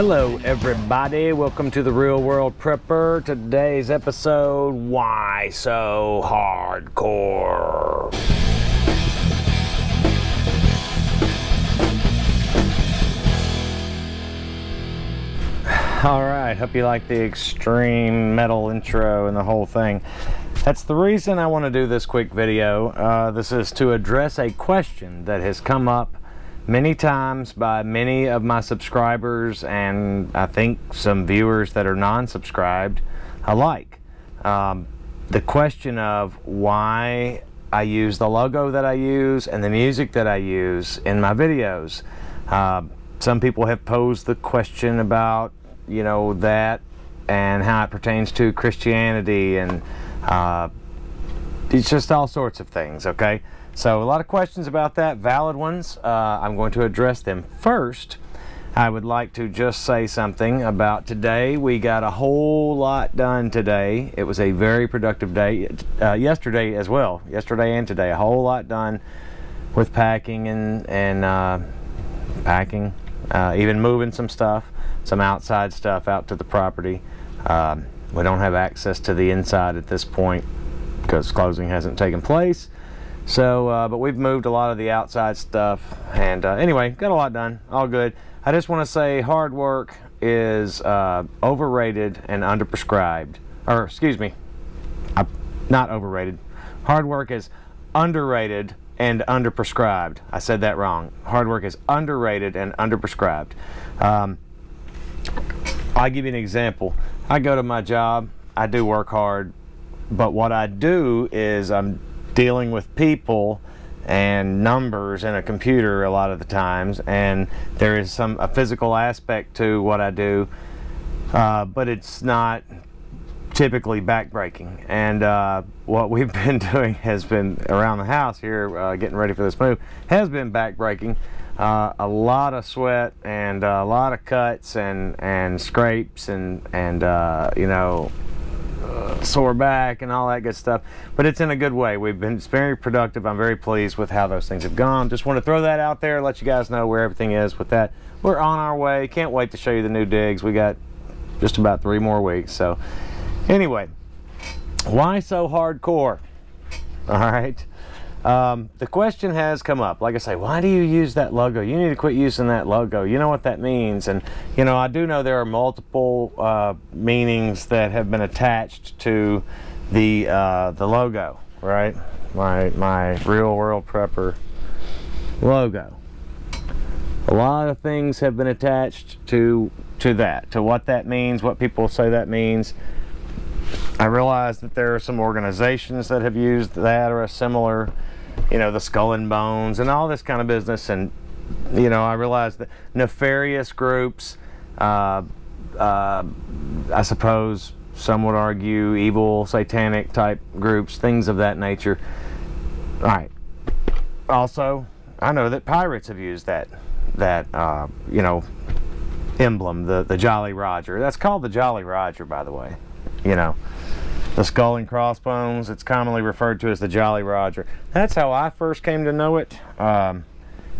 Hello everybody, welcome to the Real World Prepper. Today's episode, why so hardcore? Alright, hope you like the extreme metal intro and the whole thing. That's the reason I want to do this quick video. This is to address a question that has come up many times by many of my subscribers, and I think some viewers that are non-subscribed alike. The question of why I use the logo that I use and the music that I use in my videos. Some people have posed the question about, you know, that and how it pertains to Christianity, and it's just all sorts of things, okay? So a lot of questions about that, valid ones. I'm going to address them. First, I would like to just say something about today. We got a whole lot done today. It was a very productive day. Yesterday as well. Yesterday and today, a whole lot done with packing and packing, even moving some stuff, some outside stuff out to the property. We don't have access to the inside at this point because closing hasn't taken place. So, but we've moved a lot of the outside stuff, and anyway, got a lot done, all good. I just want to say hard work is overrated and underprescribed, or excuse me, not overrated. Hard work is underrated and underprescribed. I said that wrong. Hard work is underrated and underprescribed. I'll give you an example. I go to my job, I do work hard, but what I do is I'm dealing with people and numbers in a computer a lot of the times, and there is a physical aspect to what I do, but it's not typically backbreaking. And what we've been doing has been around the house here, getting ready for this move, has been backbreaking. A lot of sweat and a lot of cuts and scrapes and you know, sore back and all that good stuff, but it's in a good way. It's very productive. I'm very pleased with how those things have gone. Just want to throw that out there, let you guys know where everything is with that. We're on our way. Can't wait to show you the new digs. We got just about 3 more weeks. So anyway, why so hardcore? All right. The question has come up, like I say, why do you use that logo? You need to quit using that logo. You know what that means. And you know, I do know there are multiple meanings that have been attached to the logo, right? My Real World Prepper logo. A lot of things have been attached to that, to what that means, what people say that means. I realize that there are some organizations that have used that or a similar, you know, the Skull and Bones and all this kind of business. And you know, I realize that nefarious groups, I suppose some would argue evil, satanic type groups, things of that nature. All right. Also, I know that pirates have used that you know, emblem, the Jolly Roger. That's called the Jolly Roger, by the way. You know, the skull and crossbones, it's commonly referred to as the Jolly Roger. That's how I first came to know it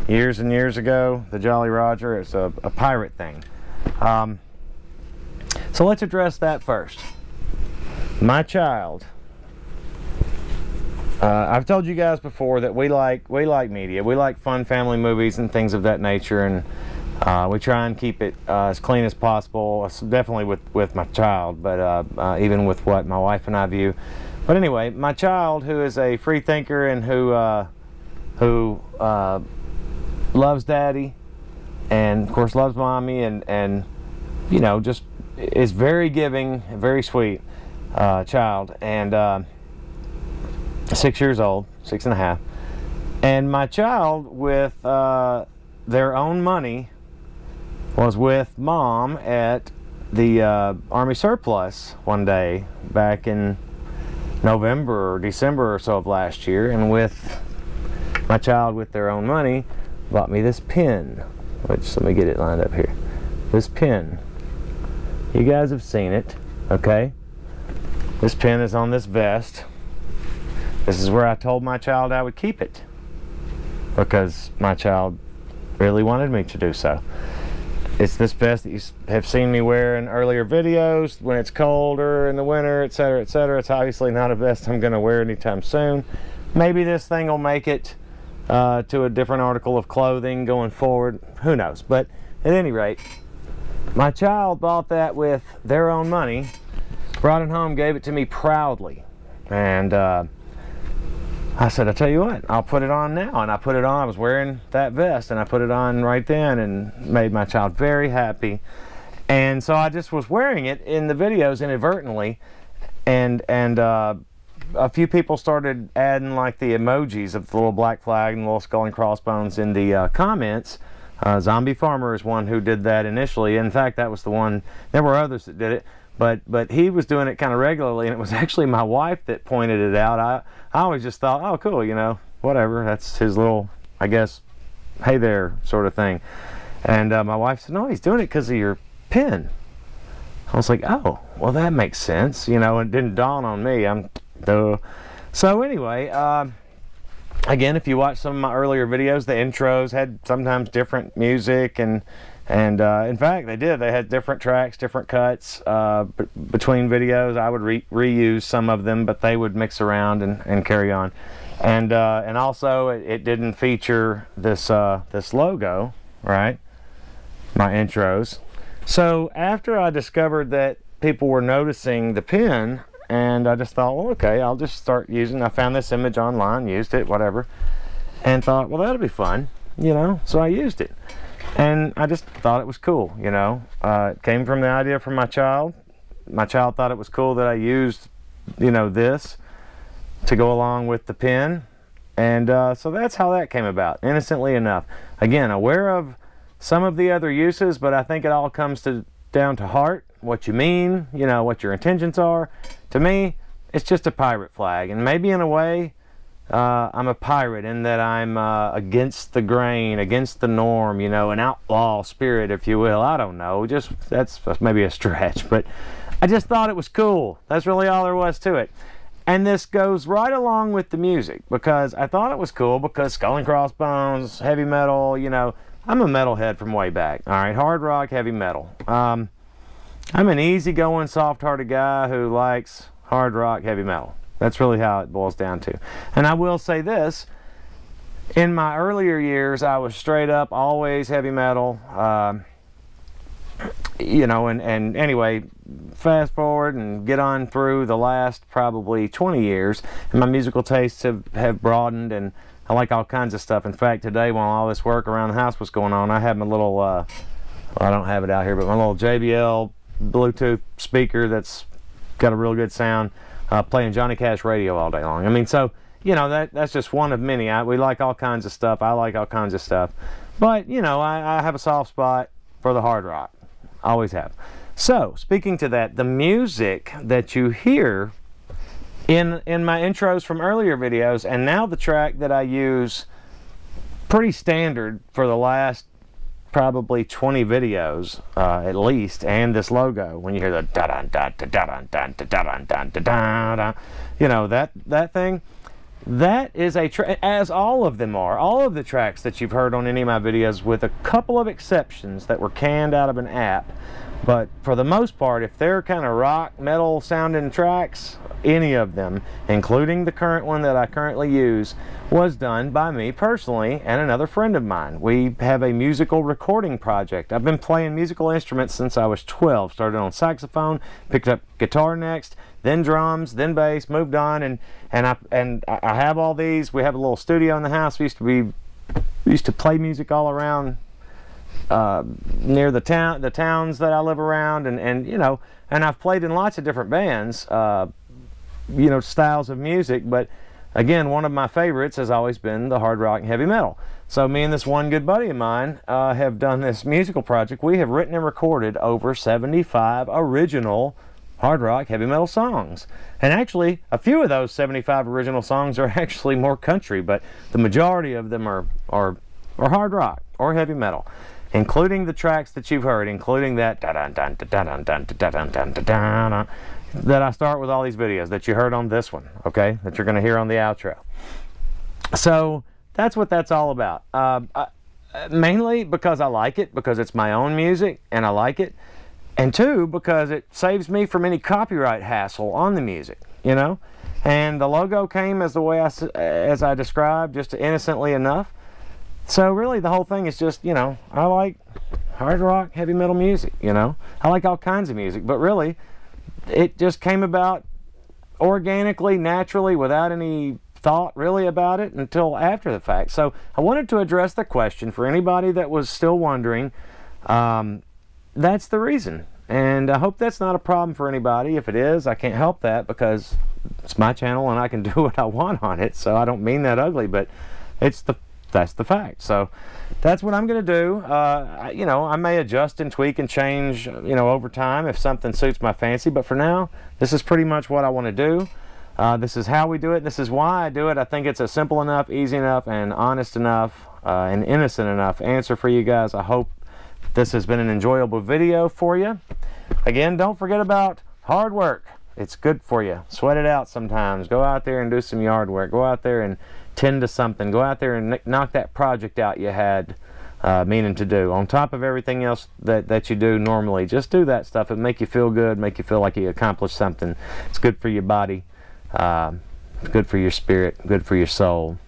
years and years ago. The Jolly Roger, it's a pirate thing. So let's address that first. My child, I've told you guys before that we like media. We like fun family movies and things of that nature, and we try and keep it as clean as possible, definitely with my child, but even with what my wife and I view. But anyway, my child, who is a free thinker and who loves daddy and of course loves mommy, and you know, just is very giving, very sweet child, and 6 years old, 6.5, and my child, with their own money, was with mom at the Army surplus one day back in November or December or so of last year, and with my child, with their own money, bought me this pin, which, let me get it lined up here. This pin, you guys have seen it, okay? This pin is on this vest. This is where I told my child I would keep it, because my child really wanted me to do so. It's this vest that you have seen me wear in earlier videos when it's colder in the winter, etc., etc. It's obviously not a vest I'm going to wear anytime soon. Maybe this thing will make it to a different article of clothing going forward. Who knows? But at any rate, my child bought that with their own money, brought it home, gave it to me proudly. And I said, I'll tell you what, I'll put it on now. And I put it on. I was wearing that vest, and I put it on right then and made my child very happy. And so I just was wearing it in the videos inadvertently. And a few people started adding like the emojis of the little black flag and the little skull and crossbones in the comments. Zombie Farmer is one who did that initially. In fact, that was the one. There were others that did it. But he was doing it kind of regularly, and it was actually my wife that pointed it out. I always just thought, oh, cool, you know, whatever. That's his little, I guess, hey there sort of thing. And my wife said, no, he's doing it because of your pin. I was like, oh, well, that makes sense. You know, it didn't dawn on me. Duh. So anyway, again, if you watch some of my earlier videos, the intros had sometimes different music, and in fact, they had different tracks, different cuts between videos. I would reuse some of them, but they would mix around and carry on. And also, it didn't feature this this logo, right? My intros. So after I discovered that people were noticing the pin, and I just thought, well, okay, I'll just start using. I found this image online, used it, whatever, and thought, well, that'll be fun, you know. So I used it. And I just thought it was cool, you know. It came from the idea from my child. My child thought it was cool that I used, you know, this to go along with the pin. And so that's how that came about, innocently enough. Again, aware of some of the other uses, but I think it all comes down to heart, what you mean, you know, what your intentions are. To me, it's just a pirate flag. And maybe in a way, I'm a pirate in that I'm against the grain, against the norm, you know, an outlaw spirit, if you will. I don't know, just that's maybe a stretch, but I just thought it was cool. That's really all there was to it. And this goes right along with the music, because I thought it was cool because Skull and Crossbones, heavy metal, you know, I'm a metalhead from way back, all right, hard rock, heavy metal. I'm an easygoing, soft-hearted guy who likes hard rock, heavy metal. That's really how it boils down to. And I will say this, in my earlier years, I was straight up, always heavy metal. You know, and anyway, fast forward and get on through the last probably 20 years, and my musical tastes have broadened, and I like all kinds of stuff. In fact, today, while all this work around the house was going on, I had my little, well, I don't have it out here, but my little JBL Bluetooth speaker that's got a real good sound. Playing Johnny Cash radio all day long. I mean, so, you know, that's just one of many. We like all kinds of stuff. I like all kinds of stuff. But, you know, I have a soft spot for the hard rock. Always have. So, speaking to that, the music that you hear in my intros from earlier videos, and now the track that I use pretty standard for the last probably 20 videos at least, and this logo, when you hear the da-dun-da-da-da-da-dun-da-dun-da-da-da-da, you know, that thing, that is a track, as all of them are, all of the tracks that you've heard on any of my videos, with a couple of exceptions that were canned out of an app. But for the most part, if they're kind of rock, metal sounding tracks, any of them, including the current one that I currently use, was done by me personally and another friend of mine. We have a musical recording project. I've been playing musical instruments since I was 12. Started on saxophone, picked up guitar next, then drums, then bass, moved on, and I have all these. We have a little studio in the house. We used to play music all around near the towns that I live around, and you know, and I've played in lots of different bands, you know, styles of music, but again, one of my favorites has always been the hard rock and heavy metal. So me and this one good buddy of mine have done this musical project. We have written and recorded over 75 original hard rock heavy metal songs, and actually a few of those 75 original songs are actually more country, but the majority of them are hard rock or heavy metal, including the tracks that you've heard, including that that I start with all these videos that you heard on this one, okay, that you're going to hear on the outro. So that's what that's all about. Mainly because I like it, because it's my own music and I like it. And two, because it saves me from any copyright hassle on the music, you know. And the logo came as the way as I described, just innocently enough. So really the whole thing is just, you know, I like hard rock, heavy metal music, you know. I like all kinds of music, but really it just came about organically, naturally, without any thought really about it until after the fact. So I wanted to address the question for anybody that was still wondering. That's the reason. And I hope that's not a problem for anybody. If it is, I can't help that because it's my channel and I can do what I want on it. So I don't mean that ugly, but that's the fact. So that's what I'm going to do. You know, I may adjust and tweak and change, you know, over time if something suits my fancy. But for now, this is pretty much what I want to do. This is how we do it. This is why I do it. I think it's a simple enough, easy enough, and honest enough, and innocent enough answer for you guys. I hope this has been an enjoyable video for you. Again, don't forget about hard work. It's good for you. Sweat it out sometimes. Go out there and do some yard work. Go out there and tend to something. Go out there and knock that project out you had meaning to do. On top of everything else that you do normally, just do that stuff. It'll make you feel good, make you feel like you accomplished something. It's good for your body, good for your spirit, good for your soul,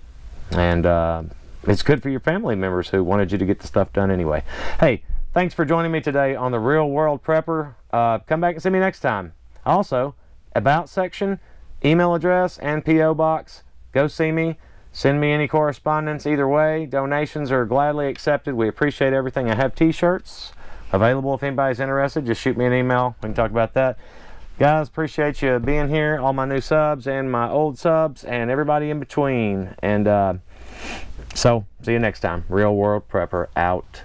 and it's good for your family members who wanted you to get the stuff done anyway. Hey, thanks for joining me today on the Real World Prepper. Come back and see me next time. Also, about section, email address, and P.O. box. Go see me. Send me any correspondence either way. Donations are gladly accepted. We appreciate everything. I have t-shirts available if anybody's interested. Just shoot me an email. We can talk about that. Guys, appreciate you being here. All my new subs and my old subs and everybody in between. And so, see you next time. Real World Prepper out.